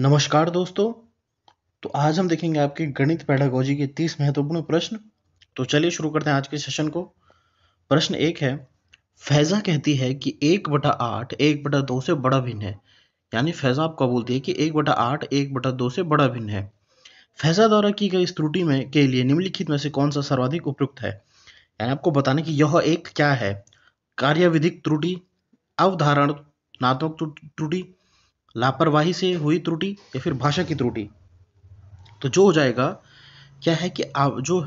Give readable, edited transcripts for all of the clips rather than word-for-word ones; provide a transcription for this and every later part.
नमस्कार दोस्तों। तो आज हम देखेंगे आपके गणित पेडागोजी के 30 महत्वपूर्ण प्रश्न। तो चलिए शुरू करते हैं आज के सेशन को। प्रश्न 1 है, फैजा कहती है कि 1/8 1/2 से बड़ा भिन्न है। यानी फैजा आपको बोलती है कि 1/8 1/2 से बड़ा भिन्न है। फैजा द्वारा की गई इस त्रुटि में के लिए निम्नलिखित में से कौन सा सर्वाधिक उपयुक्त है। यानी आपको बताने कि यह एक क्या है, कार्यविधिक त्रुटि, अवधारणात्मक त्रुटि, लापरवाही से हुई त्रुटि या फिर भाषा की त्रुटि। तो जो हो जाएगा क्या है कि आप जो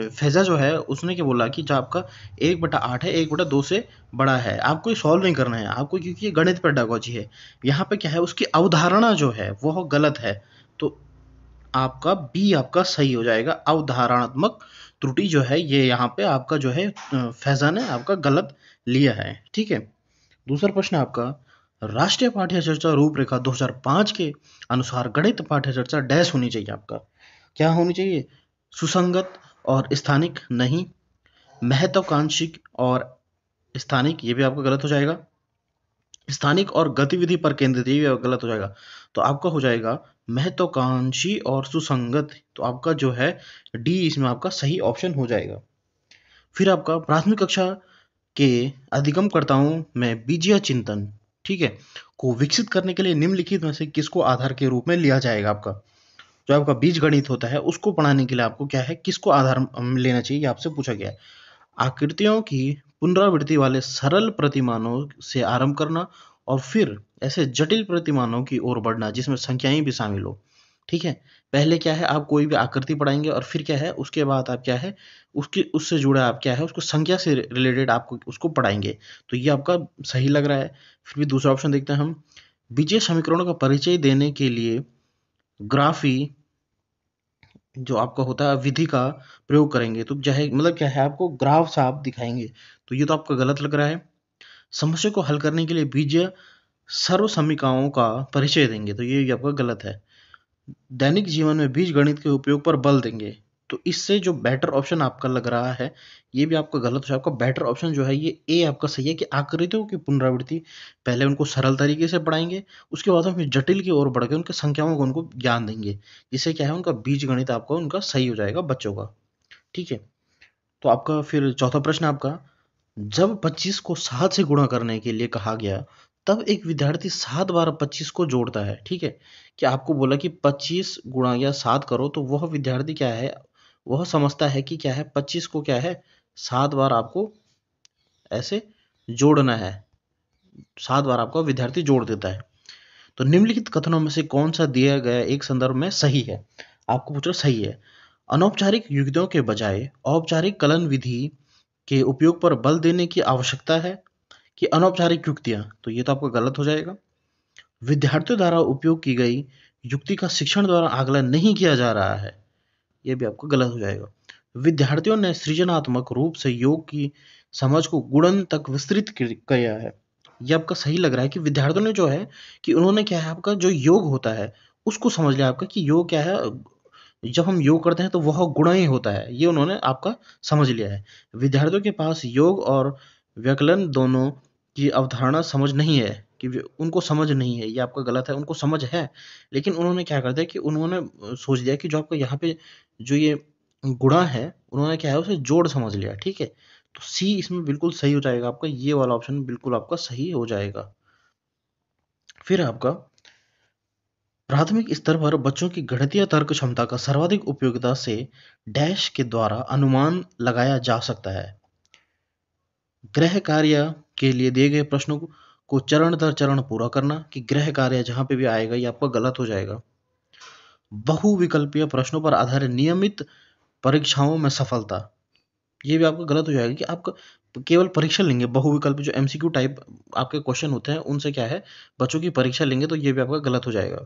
फैजा जो है उसने क्या बोला कि जो आपका 1/8 है 1/2 से बड़ा है, आपको ये सॉल्व नहीं करना है आपको, क्योंकि ये गणित पेडागोजी है। यहाँ पे क्या है, उसकी अवधारणा जो है वह गलत है। तो आपका बी आपका सही हो जाएगा। अवधारणात्मक त्रुटि जो है ये यहाँ पे आपका जो है फैजा ने आपका गलत लिया है। ठीक है। दूसरा प्रश्न आपका, राष्ट्रीय पाठ्यचर्चा रूपरेखा 2005 के अनुसार गणित पाठ्यचर्चा डैश होनी चाहिए। आपका क्या होनी चाहिए, सुसंगत और स्थानिक नहीं, महत्वाकांक्षी और स्थानिक, ये भी आपका गलत हो जाएगा, स्थानिक और गतिविधि पर केंद्रित, ये भी गलत हो जाएगा। तो आपका हो जाएगा महत्वाकांक्षी और सुसंगत। तो आपका जो है डी इसमें आपका सही ऑप्शन हो जाएगा। फिर आपका प्राथमिक कक्षा के अधिगमकर्ताओं में बीजीय चिंतन, ठीक है, को विकसित करने के लिए निम्नलिखित में से किसको आधार के रूप में लिया जाएगा। आपका जो आपका बीज गणित होता है उसको पढ़ाने के लिए आपको क्या है, किसको आधार लेना चाहिए, आपसे पूछा गया है। आकृतियों की पुनरावृत्ति वाले सरल प्रतिमानों से आरंभ करना और फिर ऐसे जटिल प्रतिमानों की ओर बढ़ना जिसमें संख्याएं भी शामिल हो। ठीक है। पहले क्या है, आप कोई भी आकृति पढ़ाएंगे और फिर क्या है उसके बाद आप क्या है उसके उससे जुड़ा आप क्या है उसको संख्या से रिलेटेड आपको उसको पढ़ाएंगे। तो ये आपका सही लग रहा है। फिर भी दूसरा ऑप्शन देखते हैं हम, बीजीय समीकरणों का परिचय देने के लिए ग्राफी जो आपका होता है विधि का प्रयोग करेंगे। तो चाहे मतलब क्या है, आपको ग्राफ्स आप दिखाएंगे। तो ये तो आपका गलत लग रहा है। समस्या को हल करने के लिए बीजीय सर्व समीकरणों का परिचय देंगे। तो ये भी आपका गलत है। दैनिक जीवन में बीजगणित के उपयोग पर बल देंगे। तो इससे जो बेटर ऑप्शन आपका लग रहा है ये भी आपका गलत है। आपका बेटर ऑप्शन जो है ये ए आपका सही है कि आकृतियों की पुनरावृत्ति, पहले उनको सरल तरीके से पढ़ाएंगे, उसके बाद हम फिर जटिल की ओर बढ़ के उनके संख्याओं को उनको ज्ञान देंगे, जिससे क्या है उनका बीज गणित आपका उनका सही हो जाएगा बच्चों का। ठीक है। तो आपका फिर चौथा प्रश्न आपका, जब 25 को 7 से गुणा करने के लिए कहा गया तब एक विद्यार्थी 7 बार 25 को जोड़ता है। ठीक है। कि आपको बोला कि 25 गुणा या 7 करो, तो वह विद्यार्थी क्या है, वह समझता है कि क्या है 25 को क्या है 7 बार आपको ऐसे जोड़ना है। 7 बार आपका विद्यार्थी जोड़ देता है। तो निम्नलिखित कथनों में से कौन सा दिया गया एक संदर्भ में सही है। आपको पूछो सही है, अनौपचारिक युक्तियों के बजाय औपचारिक कलन विधि के उपयोग पर बल देने की आवश्यकता है कि अनौपचारिक युक्तियां। तो ये तो आपका गलत हो जाएगा। विद्यार्थियों द्वारा उपयोग की गई युक्ति का शिक्षण द्वारा आकलन नहीं किया जा रहा है। ये भी आपका गलत हो जाएगा। विद्यार्थियों ने सृजनात्मक रूप से योग की समझ को गुणन तक विस्तृत किया है। ये आपका सही लग रहा है कि विद्यार्थियों ने जो है कि उन्होंने क्या है आपका जो योग होता है उसको समझ लिया आपका कि योग क्या है। जब हम योग करते हैं तो वह गुण ही होता है, ये उन्होंने आपका समझ लिया है। विद्यार्थियों के पास योग और व्यकलन दोनों की अवधारणा समझ नहीं है कि उनको समझ नहीं है। ये आपका गलत है, उनको समझ है लेकिन उन्होंने क्या कर दिया कि उन्होंने सोच लिया कि जो आपका यहाँ पे जो ये गुणा है उन्होंने क्या है उसे जोड़ समझ लिया। ठीक है। तो सी इसमें बिल्कुल सही हो जाएगा आपका, ये वाला ऑप्शन बिल्कुल आपका सही हो जाएगा। फिर आपका प्राथमिक स्तर पर बच्चों की गणितीय तर्क क्षमता का सर्वाधिक उपयोगिता से डैश के द्वारा अनुमान लगाया जा सकता है। गृह कार्य के लिए दिए गए प्रश्नों को चरण दर चरण पूरा करना। कि गृह कार्य जहां पे भी आएगा ये आपका गलत हो जाएगा। बहुविकल्पीय प्रश्नों पर आधारित नियमित परीक्षाओं में सफलता, ये भी आपका गलत हो जाएगा कि आपका केवल परीक्षा लेंगे। बहुविकल्प जो एमसीक्यू टाइप आपके क्वेश्चन होते हैं उनसे क्या है बच्चों की परीक्षा लेंगे, तो ये भी आपका गलत हो जाएगा।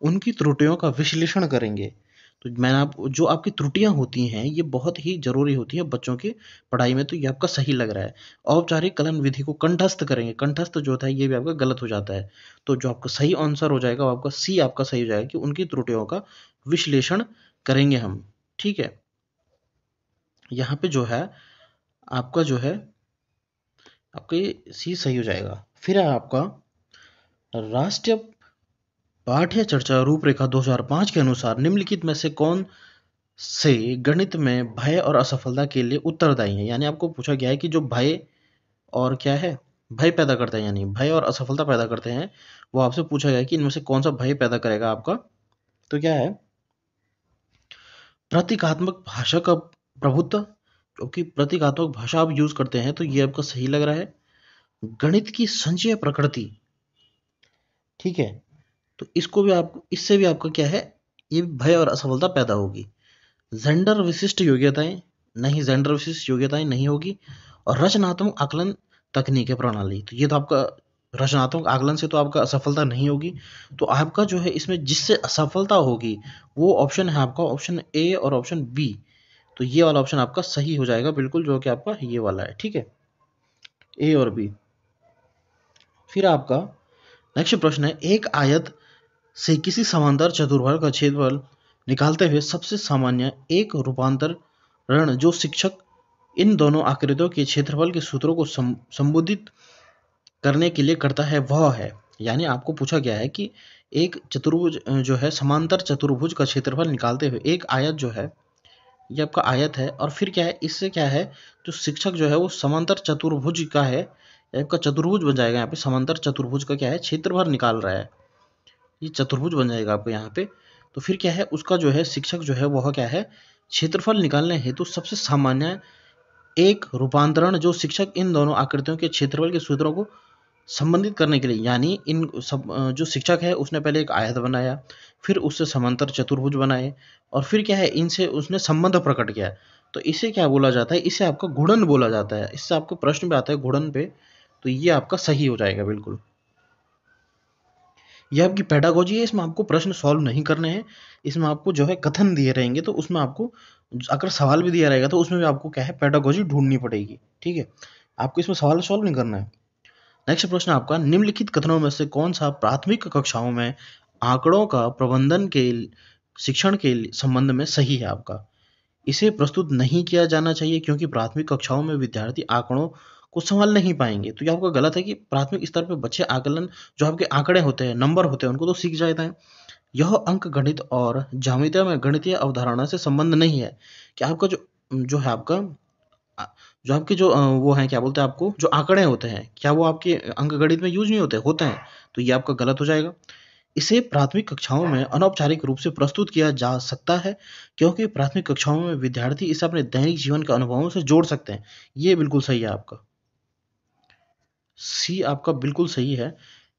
उनकी त्रुटियों का विश्लेषण करेंगे। तो मैंने आप जो आपकी त्रुटियां होती हैं ये बहुत ही जरूरी होती है बच्चों की पढ़ाई में, तो ये आपका सही लग रहा है। औपचारिक कलन विधि को कंठस्थ करेंगे, कंठस्थ जो होता है ये भी आपका गलत हो जाता है। तो जो आपका सही आंसर हो जाएगा वो आपका सी आपका सही हो जाएगा कि उनकी त्रुटियों का विश्लेषण करेंगे हम। ठीक है। यहाँ पे जो है आपका जो है आपका ये सी सही हो जाएगा। फिर है आपका राष्ट्रीय पाठ्य चर्चा रूपरेखा 2005 के अनुसार निम्नलिखित में से कौन से गणित में भय और असफलता के लिए उत्तरदायी है। यानी आपको पूछा गया है कि जो भय और क्या है, भय पैदा करते हैं, यानी भय और असफलता पैदा करते हैं, वो आपसे पूछा गया है कि इनमें से कौन सा भय पैदा करेगा आपका। तो क्या है, प्रतीकात्मक भाषा का प्रभुत्व, क्योंकि प्रतीकात्मक भाषा आप यूज करते हैं तो ये आपका सही लग रहा है। गणित की संचय प्रकृति, ठीक है, तो इसको भी आप, इससे भी आपका क्या है, ये भय और असफलता पैदा होगी। जेंडर विशिष्ट योग्यताएं, नहीं, जेंडर विशिष्ट योग्यताएं नहीं होगी। और रचनात्मक आकलन तकनीक प्रणाली, तो ये तो आपका रचनात्मक आकलन से तो आपका असफलता नहीं होगी। तो आपका जो है इसमें जिससे असफलता होगी वो ऑप्शन है आपका ऑप्शन ए और ऑप्शन बी। तो ये वाला ऑप्शन आपका सही हो जाएगा बिल्कुल, जो कि आपका ये वाला है, ठीक है, ए और बी। फिर आपका नेक्स्ट प्रश्न है, एक आयत से किसी समांतर चतुर्भुज का क्षेत्रफल निकालते हुए सबसे सामान्य एक रूपांतरण जो शिक्षक इन दोनों आकृतियों के क्षेत्रफल के सूत्रों को संबोधित करने के लिए करता है वह है। यानी आपको पूछा गया है कि एक चतुर्भुज जो है, समांतर चतुर्भुज का क्षेत्रफल निकालते हुए एक आयत जो है, ये आपका आयत है, और फिर क्या है, इससे क्या है, जो शिक्षक जो है वो समांतर चतुर्भुज का है, आपका चतुर्भुज बन जाएगा। यहाँ पे समांतर चतुर्भुज का क्या है, क्षेत्रफल निकाल रहा है, ये चतुर्भुज बन जाएगा आपको यहाँ पे। तो फिर क्या है, उसका जो है शिक्षक जो है वह क्या है, क्षेत्रफल निकालने हेतु सबसे सामान्य एक रूपांतरण जो शिक्षक इन दोनों आकृतियों के क्षेत्रफल के सूत्रों को संबंधित करने के लिए, यानी इन सब जो शिक्षक है उसने पहले एक आयत बनाया, फिर उससे समांतर चतुर्भुज बनाए, और फिर क्या है, इनसे उसने संबंध प्रकट किया। तो इसे क्या बोला जाता है, इसे आपका गुणन बोला जाता है। इससे आपको प्रश्न भी आता है गुणन पे, तो ये आपका सही हो जाएगा बिल्कुल। ये आपकी पेडागोजी है, इसमें आपको प्रश्न सॉल्व नहीं करने हैं, इसमें आपको जो है कथन दिए रहेंगे, तो उसमें आपको अगर सवाल भी दिया रहेगा तो उसमें भी आपको क्या है, पेडागोजी ढूंढनी पड़ेगी, ठीक है, आपको इसमें सवाल सॉल्व नहीं करना है। नेक्स्ट प्रश्न आपका, निम्नलिखित कथनों में से कौन सा प्राथमिक कक्षाओं में आंकड़ों का प्रबंधन के शिक्षण के संबंध में सही है आपका। इसे प्रस्तुत नहीं किया जाना चाहिए क्योंकि प्राथमिक कक्षाओं में विद्यार्थी आंकड़ों को संभाल नहीं पाएंगे। तो ये आपका गलत है कि प्राथमिक स्तर पर बच्चे आकलन, जो आपके आंकड़े होते हैं, नंबर होते हैं, उनको तो सीख जाते हैं। यह अंक गणित और ज्यामिति में गणितीय अवधारणा से संबंध नहीं है। कि आपका जो जो है आपका जो आपके जो वो हैं, क्या बोलते हैं आपको, जो आंकड़े होते हैं, क्या वो आपके अंक गणित में यूज नहीं होते, होते हैं। तो ये आपका गलत हो जाएगा। इसे प्राथमिक कक्षाओं में अनौपचारिक रूप से प्रस्तुत किया जा सकता है क्योंकि प्राथमिक कक्षाओं में विद्यार्थी इसे अपने दैनिक जीवन के अनुभवों से जोड़ सकते हैं। ये बिल्कुल सही है आपका, सी आपका बिल्कुल सही है।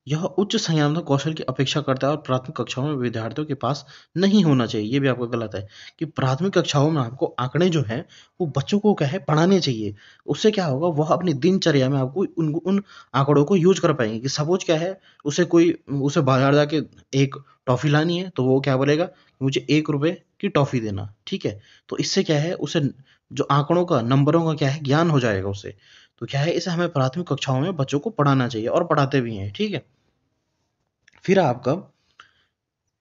यह उच्च संज्ञानात्मक कौशल की अपेक्षा करता है और प्राथमिक कक्षाओं में विद्यार्थियों के पास नहीं होना चाहिए। ये भी आपका गलत है कि प्राथमिक कक्षाओं में आपको आंकड़े जो हैं वो बच्चों को क्या है, पढ़ाने चाहिए। उससे क्या होगा, वह अपनी दिनचर्या में आपको उन आंकड़ों को यूज कर पाएंगे। कि सपोज क्या है, उसे बाजार जाके एक टॉफी लानी है, तो वो क्या बोलेगा, मुझे 1 रुपए की टॉफी देना, ठीक है। तो इससे क्या है, उसे जो आंकड़ों का, नंबरों का क्या है, ज्ञान हो जाएगा उसे। तो क्या है, इसे हमें प्राथमिक कक्षाओं में बच्चों को पढ़ाना चाहिए और पढ़ाते भी हैं, ठीक है। फिर आपका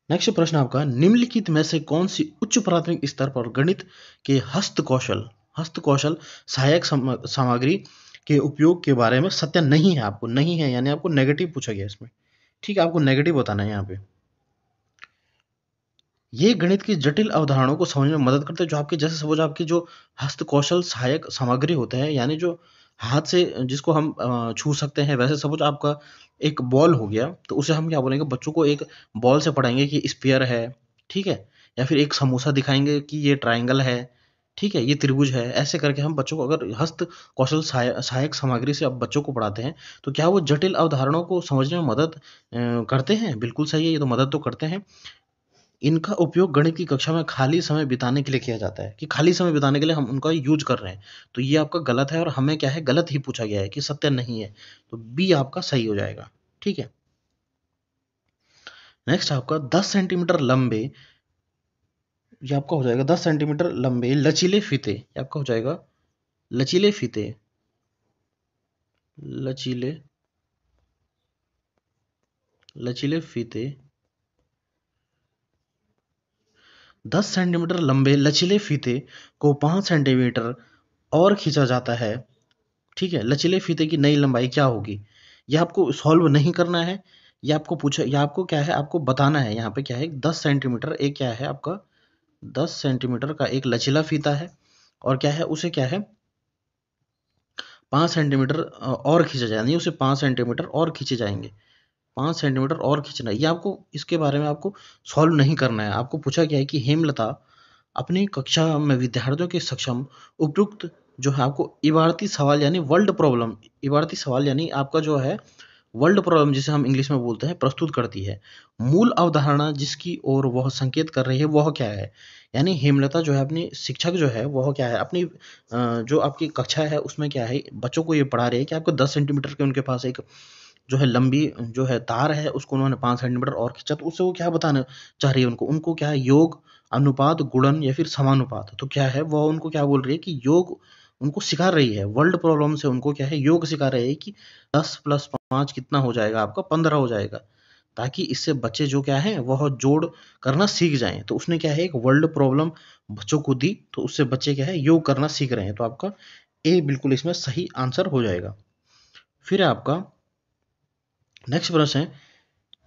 नेक्स्ट प्रश्न आपका, निम्नलिखित में से कौन सी उच्च प्राथमिक स्तर पर गणित के हस्त कौशल सहायक सामग्री के उपयोग के बारे में सत्य नहीं है। आपको नहीं है, यानी आपको नेगेटिव पूछा गया इसमें, ठीक है, आपको नेगेटिव बताना है यहाँ पे। ये गणित की जटिल अवधारणाओं को समझने में मदद करते हैं। जो आपके जैसे सपोज आपके जो हस्तकौशल सहायक सामग्री होते हैं, यानी जो हाथ से जिसको हम छू सकते हैं, वैसे सपोज आपका एक बॉल हो गया, तो उसे हम क्या बोलेंगे, बच्चों को एक बॉल से पढ़ाएंगे कि स्फीयर है, ठीक है, या फिर एक समोसा दिखाएंगे कि ये ट्राइंगल है, ठीक है, ये त्रिभुज है। ऐसे करके हम बच्चों को अगर हस्त कौशल सहायक सामग्री से अब बच्चों को पढ़ाते हैं, तो क्या वो जटिल अवधारणाओं को समझने में मदद करते हैं। बिल्कुल सही है, ये तो मदद तो करते हैं। इनका उपयोग गणित की कक्षा में खाली समय बिताने के लिए किया जाता है, कि खाली समय बिताने के लिए हम उनका यूज कर रहे हैं। तो ये आपका गलत है, और हमें क्या है, गलत ही पूछा गया है कि सत्य नहीं है। तो बी आपका सही हो जाएगा, ठीक है। नेक्स्ट आपका 10 सेंटीमीटर लंबे, ये आपका हो जाएगा 10 सेंटीमीटर लंबे लचीले फीते, ये आपका हो जाएगा लचीले फीते, लचीले लचीले फीते 10 सेंटीमीटर लंबे लचीले फीते को 5 सेंटीमीटर और खींचा जाता है, ठीक है। लचीले फीते की नई लंबाई क्या होगी, ये आपको सॉल्व नहीं करना है, ये आपको पूछा, ये आपको क्या है, आपको बताना है यहाँ पे क्या है, 10 सेंटीमीटर एक क्या है आपका, 10 सेंटीमीटर का एक लचीला फीता है, और क्या है उसे क्या है 5 सेंटीमीटर और खींचा जाए, यानी उसे 5 सेंटीमीटर और खींचे जाएंगे, 5 सेंटीमीटर और खींचना है। ये आपको इसके बारे में आपको सॉल्व नहीं करना है। आपको पूछा गया है कि हेमलता अपनी कक्षा में विद्यार्थियों के सक्षम उपयुक्त जो है आपको इबारती सवाल यानी वर्ल्ड प्रॉब्लम, इबारती सवाल यानी आपका जो है वर्ल्ड प्रॉब्लम जिसे हम इंग्लिश में बोलते हैं, प्रस्तुत करती है। मूल अवधारणा जिसकी ओर वह संकेत कर रही है वह क्या है, यानी हेमलता जो है अपनी शिक्षक जो है वह क्या है अपनी जो आपकी कक्षा है उसमें क्या है बच्चों को ये पढ़ा रही है कि आपको 10 सेंटीमीटर के उनके पास एक जो है लंबी जो है तार है, उसको उन्होंने 5 सेंटीमीटर और खींचा, तो उससे वो क्या बताना चाह रही है उनको, उनको क्या है योग, अनुपात, गुणन या फिर समानुपात, तो क्या है वह उनको क्या बोल रही है कि योग उनको सिखा रही है। वर्ल्ड प्रॉब्लम से उनको क्या है योग सिखा रही है कि 10 प्लस 5 कितना हो जाएगा आपका, 15 हो जाएगा, ताकि इससे बच्चे जो क्या है वह जोड़ करना सीख जाएं। तो उसने क्या है एक वर्ल्ड प्रॉब्लम बच्चों को दी, तो उससे बच्चे क्या है योग करना सीख रहे हैं, तो आपका ए बिल्कुल इसमें सही आंसर हो जाएगा। फिर आपका नेक्स्ट प्रश्न है,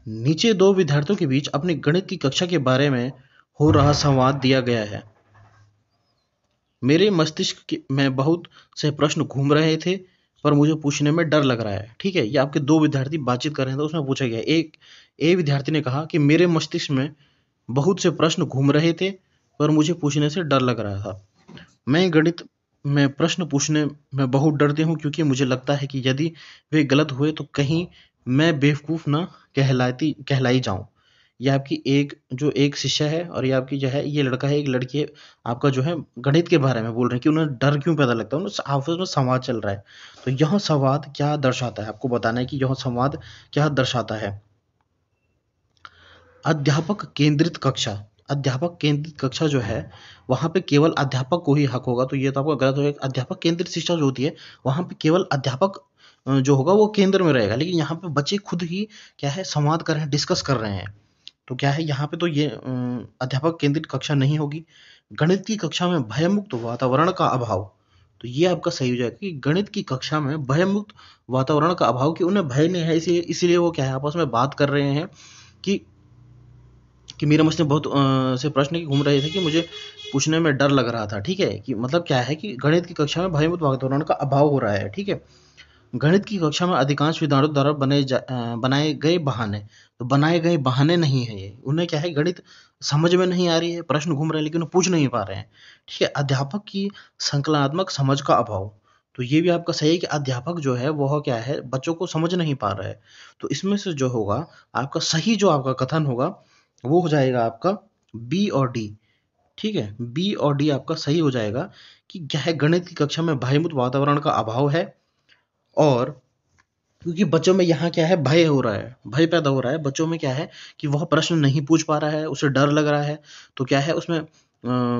नीचे दो विद्यार्थियों के बीच अपनी गणित की कक्षा के बारे में हो रहा संवाद दिया गया है। मेरे मस्तिष्क में बहुत से प्रश्न घूम रहे थे पर मुझे पूछने में डर लग रहा है। ठीक है, ये आपके दो विद्यार्थी बातचीत कर रहे हैं, तो उसमें पूछा गया एक ए विद्यार्थी ने कहा कि मेरे मस्तिष्क में बहुत से प्रश्न घूम रहे थे पर मुझे पूछने से डर लग रहा था। मैं गणित में प्रश्न पूछने में बहुत डरती हूँ क्योंकि मुझे लगता है कि यदि वे गलत हुए तो कहीं मैं बेवकूफ़ ना कहलाई जाऊँ। ये आपकी एक शिष्य है और ये आपकी जो है ये लड़का है, एक लड़की है, आपका जो है गणित के बारे में बोल रहे हैं कि उन्हें डर क्यों पैदा लगता है, उन्हें आपस में संवाद चल रहा है। तो यह संवाद क्या दर्शाता है, आपको बताना है कि यह संवाद क्या दर्शाता है। अध्यापक केंद्रित कक्षा, अध्यापक केंद्रित कक्षा जो है वहाँ पे केवल अध्यापक को ही हक होगा, तो ये तो आपका गलत हो जाएगा। अध्यापक केंद्रित शिक्षा जो होती है वहाँ पे केवल अध्यापक जो होगा वो केंद्र में रहेगा, लेकिन यहाँ पे बच्चे खुद ही क्या है संवाद कर रहे हैं, डिस्कस कर रहे हैं, तो क्या है यहाँ पे तो ये अध्यापक केंद्रित कक्षा नहीं होगी। गणित की कक्षा में भयमुक्त वातावरण का अभाव, तो ये आपका सही हो जाएगा कि गणित की कक्षा में भयमुक्त वातावरण का अभाव, कि उन्हें भय नहीं है, इसीलिए वो क्या है आपस में बात कर रहे हैं कि मेरे मन में बहुत से प्रश्न घूम रहे थे कि मुझे पूछने में डर लग रहा था। ठीक है, कि मतलब क्या है कि गणित की कक्षा में भयमुक्त वातावरण का अभाव हो रहा है। ठीक है, गणित की कक्षा में अधिकांश विद्यार्थियों द्वारा बनाए गए बहाने, तो बनाए गए बहाने नहीं है ये, उन्हें क्या है गणित समझ में नहीं आ रही है, प्रश्न घूम रहे हैं लेकिन वो पूछ नहीं पा रहे हैं। ठीक है, अध्यापक की संकलनात्मक समझ का अभाव, तो ये भी आपका सही है कि अध्यापक जो है वह क्या है बच्चों को समझ नहीं पा रहा है। तो इसमें से जो होगा आपका सही जो आपका कथन होगा वो हो जाएगा आपका बी और डी। ठीक है, बी और डी आपका सही हो जाएगा कि क्या है गणित की कक्षा में भयमुक्त वातावरण का अभाव है, और क्योंकि बच्चों में यहाँ क्या है भय हो रहा है, भय पैदा हो रहा है बच्चों में, क्या है कि वह प्रश्न नहीं पूछ पा रहा है, उसे डर लग रहा है, तो क्या है उसमें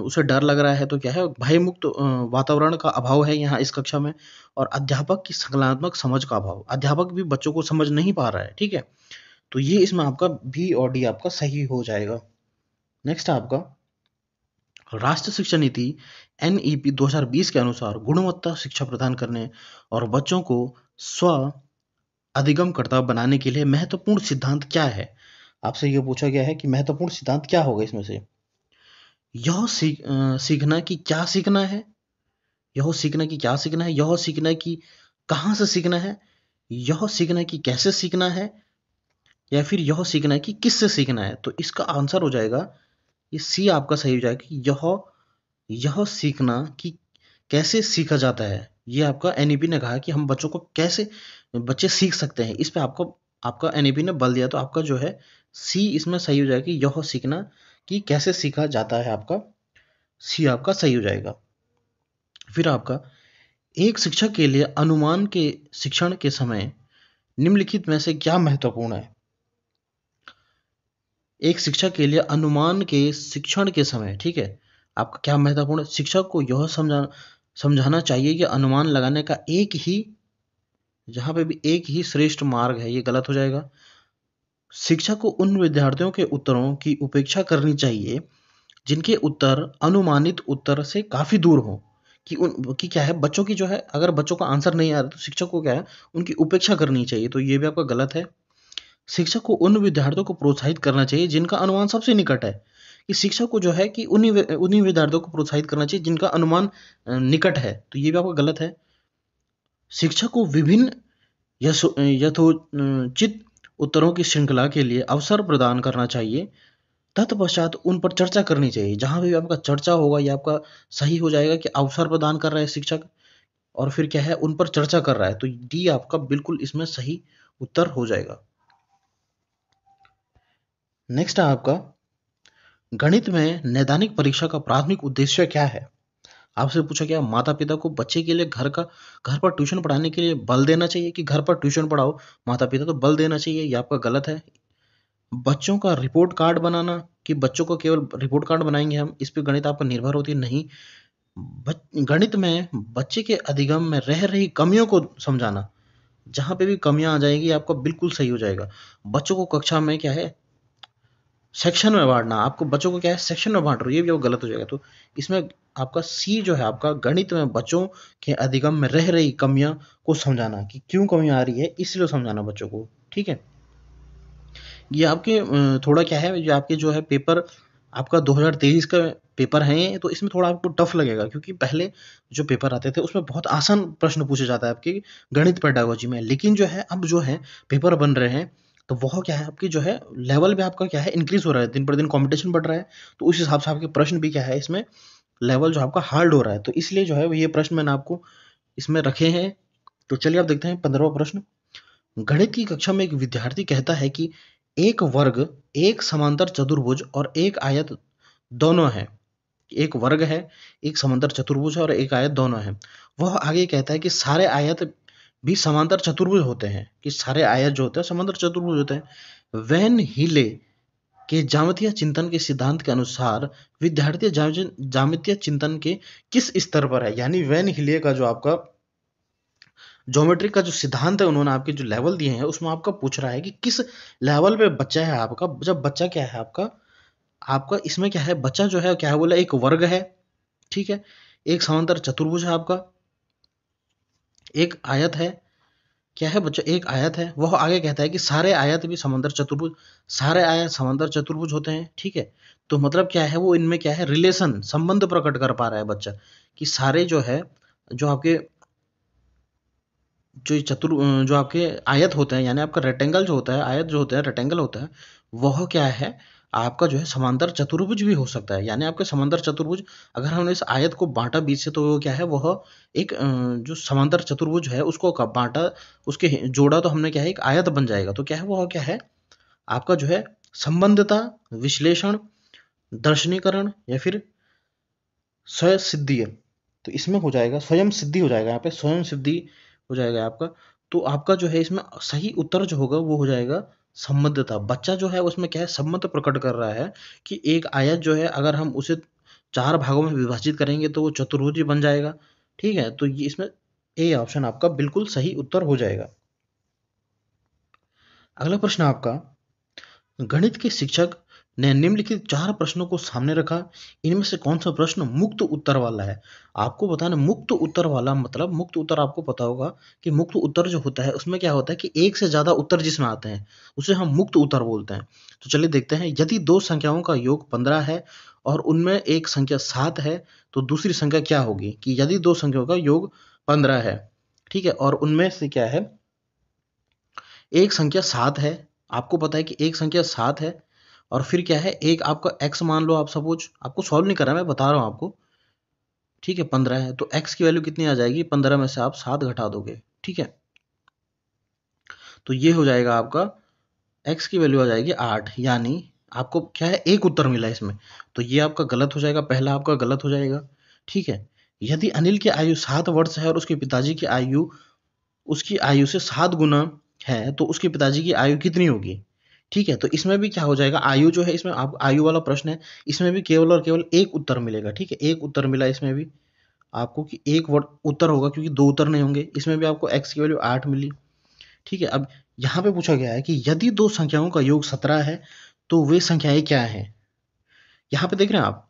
उसे डर लग रहा है, तो क्या है भय मुक्त वातावरण का अभाव है यहाँ इस कक्षा में। और अध्यापक की संकलनात्मक समझ का अभाव, अध्यापक भी बच्चों को समझ नहीं पा रहा है। ठीक है, तो ये इसमें आपका बी और डी आपका सही हो जाएगा। नेक्स्ट आपका राष्ट्रीय शिक्षा नीति एनईपी 2020 के अनुसार गुणवत्ता शिक्षा प्रदान करने और बच्चों को स्व अधिगमकर्ता बनाने के लिए महत्वपूर्ण सिद्धांत क्या है। आपसे ये पूछा गया है कि महत्वपूर्ण सिद्धांत क्या होगा इसमें से। सीखना कि क्या सीखना है, यह सीखना कि क्या सीखना है, यह सीखना कि कहाँ से सीखना है, यह सीखना कि कैसे सीखना है, या फिर यह सीखना है कि किससे सीखना है। तो इसका आंसर हो जाएगा ये सी आपका सही हो जाएगा कि यह सीखना कि कैसे सीखा जाता है। ये आपका एनईपी ने कहा कि हम बच्चों को कैसे बच्चे सीख सकते हैं, इस पे आपको आपका एनईपी ने बल दिया, तो आपका जो है सी इसमें सही हो जाएगा कि यह सीखना कि कैसे सीखा जाता है, आपका सी आपका सही हो जाएगा। फिर आपका एक शिक्षक के लिए अनुमान के शिक्षण के समय निम्नलिखित में से क्या महत्वपूर्ण है। एक शिक्षक के लिए अनुमान के शिक्षण के समय, ठीक है, आपका क्या महत्वपूर्ण है, शिक्षक को यह समझाना चाहिए कि अनुमान लगाने का एक ही, जहां पे भी एक ही श्रेष्ठ मार्ग है, ये गलत हो जाएगा। शिक्षक को उन विद्यार्थियों के उत्तरों की उपेक्षा करनी चाहिए जिनके उत्तर अनुमानित उत्तर से काफी दूर हो, कि क्या है बच्चों की जो है अगर बच्चों का आंसर नहीं आ रहा तो शिक्षक को क्या है उनकी उपेक्षा करनी चाहिए, तो ये भी आपका गलत है। शिक्षक को उन विद्यार्थियों को प्रोत्साहित करना चाहिए जिनका अनुमान सबसे निकट है। कि शिक्षक को जो है कि उन्हीं विद्यार्थियों को प्रोत्साहित करना चाहिए जिनका अनुमान निकट है, तो ये भी आपका गलत है। शिक्षक को विभिन्न यथोचित उत्तरों की श्रृंखला के लिए अवसर प्रदान करना चाहिए। तत्पश्चात उन पर चर्चा करनी चाहिए। जहाँ भी आपका चर्चा होगा ये आपका सही हो जाएगा कि अवसर प्रदान कर रहा है शिक्षक, और फिर क्या है, उन पर चर्चा कर रहा है, तो डी आपका बिल्कुल इसमें सही उत्तर हो जाएगा। नेक्स्ट है आपका, गणित में नैदानिक परीक्षा का प्राथमिक उद्देश्य क्या है? आपसे पूछा गया माता पिता को बच्चे के लिए घर पर ट्यूशन पढ़ाने के लिए बल देना चाहिए कि घर पर ट्यूशन पढ़ाओ माता पिता, तो बल देना चाहिए, ये आपका गलत है। बच्चों का रिपोर्ट कार्ड बनाना कि बच्चों को केवल रिपोर्ट कार्ड बनाएंगे हम, इस पे गणित आपका निर्भर होती है, नहीं। गणित में बच्चे के अधिगम में रह रही कमियों को समझाना, जहाँ पे भी कमियां आ जाएगी आपका बिल्कुल सही हो जाएगा। बच्चों को कक्षा में क्या है सेक्शन में बांटना, आपको बच्चों को क्या है सेक्शन में बांट रहे हो, ये भी वो गलत हो जाएगा। तो इसमें आपका सी जो है आपका, गणित में बच्चों के अधिगम में रह रही कमियां को समझाना कि क्यों कमियां आ रही है, इसलिए समझाना बच्चों को, ठीक है। ये आपके थोड़ा क्या है, ये आपके जो है पेपर आपका 2023 का पेपर है, तो इसमें थोड़ा आपको टफ लगेगा, क्योंकि पहले जो पेपर आते थे उसमें बहुत आसान प्रश्न पूछे जाता है आपके गणित पेडागोजी में, लेकिन जो है अब जो है पेपर बन रहे हैं, तो वह क्या है आपकी जो है लेवल भी आपका क्या है इंक्रीज हो रहा है, दिन पर दिन कंपटीशन बढ़ रहा है, तो उस हिसाब से आपके प्रश्न भी क्या है इसमें लेवल जो आपका हार्ड हो रहा है, तो इसलिए जो है ये प्रश्न मैंने आपको इसमें रखे हैं। तो चलिए आप देखते हैं 15वां प्रश्न। गणित की कक्षा में एक विद्यार्थी कहता है कि एक वर्ग, एक समांतर चतुर्भुज और एक आयत दोनों है। एक वर्ग है, एक समांतर चतुर्भुज है और एक आयत दोनों है। वह आगे कहता है कि सारे आयत भी समांतर चतुर्भुज होते हैं, कि सारे आयत जो होते हैं समांतर चतुर्भुज होते हैं। वैन हीले के ज्यामितीय चिंतन के सिद्धांत के अनुसार विद्यार्थी ज्यामितीय चिंतन के किस स्तर पर है? यानी वैन हीले का जो आपका ज्योमेट्री का जो सिद्धांत है, उन्होंने आपके जो लेवल दिए हैं उसमें आपका पूछ रहा है कि किस लेवल पे बच्चा है आपका। जब बच्चा क्या है आपका आपका इसमें क्या है, बच्चा जो है क्या है बोला, एक वर्ग है, ठीक है, एक समांतर चतुर्भुज है आपका, एक आयत है, क्या है बच्चा, एक आयत है। वह आगे कहता है कि सारे आयत भी समांतर चतुर्भुज, सारे आयत समांतर चतुर्भुज होते हैं, ठीक है। तो मतलब क्या है, वो इनमें क्या है रिलेशन संबंध प्रकट कर पा रहा है बच्चा, कि सारे जो है जो आपके जो आपके आयत होते हैं, यानी आपका रेक्टेंगल जो होता है, आयत जो होता है रेक्टेंगल होता है, वह क्या है आपका जो है समांतर चतुर्भुज भी हो सकता है। यानी आपके समांतर चतुर्भुज, अगर हमने इस आयत को बांटा बीच से, तो वो क्या है, वह एक जो समांतर चतुर्भुज है उसको बांटा, उसके जोड़ा, तो हमने क्या है एक आयत बन जाएगा। तो क्या है वह क्या है आपका जो है संबंधता, विश्लेषण, दर्शनीकरण या फिर स्वयं सिद्धि, तो इसमें हो जाएगा स्वयं सिद्धि हो जाएगा, यहाँ पे स्वयं सिद्धि हो जाएगा आपका। तो आपका जो है इसमें सही उत्तर जो होगा वो हो जाएगा संबद्धता। बच्चा जो है उसमें क्या है सम्मत प्रकट कर रहा है कि एक आयत जो है अगर हम उसे 4 भागों में विभाजित करेंगे तो वो चतुर्भुज बन जाएगा, ठीक है। तो ये इसमें ए ऑप्शन आपका बिल्कुल सही उत्तर हो जाएगा। अगला प्रश्न आपका, गणित के शिक्षक ने निम्नलिखित 4 प्रश्नों को सामने रखा, इनमें से कौन सा प्रश्न मुक्त उत्तर वाला है? आपको बताना मुक्त उत्तर वाला मतलब, मुक्त उत्तर आपको पता होगा कि मुक्त उत्तर जो होता है उसमें क्या होता है कि एक से ज्यादा उत्तर जिसमें आते हैं उसे हम मुक्त उत्तर बोलते हैं। तो चलिए देखते हैं, यदि दो संख्याओं का योग 15 है और उनमें एक संख्या 7 है, तो दूसरी संख्या क्या होगी? कि यदि दो संख्याओं का योग 15 है, ठीक है, और उनमें से क्या है एक संख्या 7 है, आपको पता है कि एक संख्या 7 है, और फिर क्या है एक आपका x मान लो, आप सपोज, आपको सॉल्व नहीं कर रहा मैं बता रहा हूँ आपको, ठीक है, 15 है, तो x की वैल्यू कितनी आ जाएगी, 15 में से आप 7 घटा दोगे, ठीक है। तो ये हो जाएगा आपका x की वैल्यू आ जाएगी 8, यानी आपको क्या है एक उत्तर मिला इसमें, तो ये आपका गलत हो जाएगा, पहला आपका गलत हो जाएगा, ठीक है। यदि अनिल की आयु 7 वर्ष है और उसके पिताजी की आयु उसकी आयु से 7 गुना है, तो उसके पिताजी की आयु कितनी होगी? ठीक है, तो इसमें भी क्या हो जाएगा, आयु जो है इसमें आप आयु वाला प्रश्न है, इसमें भी केवल और केवल एक उत्तर मिलेगा, ठीक है, एक उत्तर मिला इसमें भी आपको, कि एक वर्ड उत्तर होगा, क्योंकि दो उत्तर नहीं होंगे। इसमें भी आपको x की वैल्यू 8 मिली, ठीक है। अब यहाँ पे पूछा गया है कि यदि दो संख्याओं का योग 17 है तो वे संख्याएं क्या हैं? यहाँ पे देख रहे हैं आप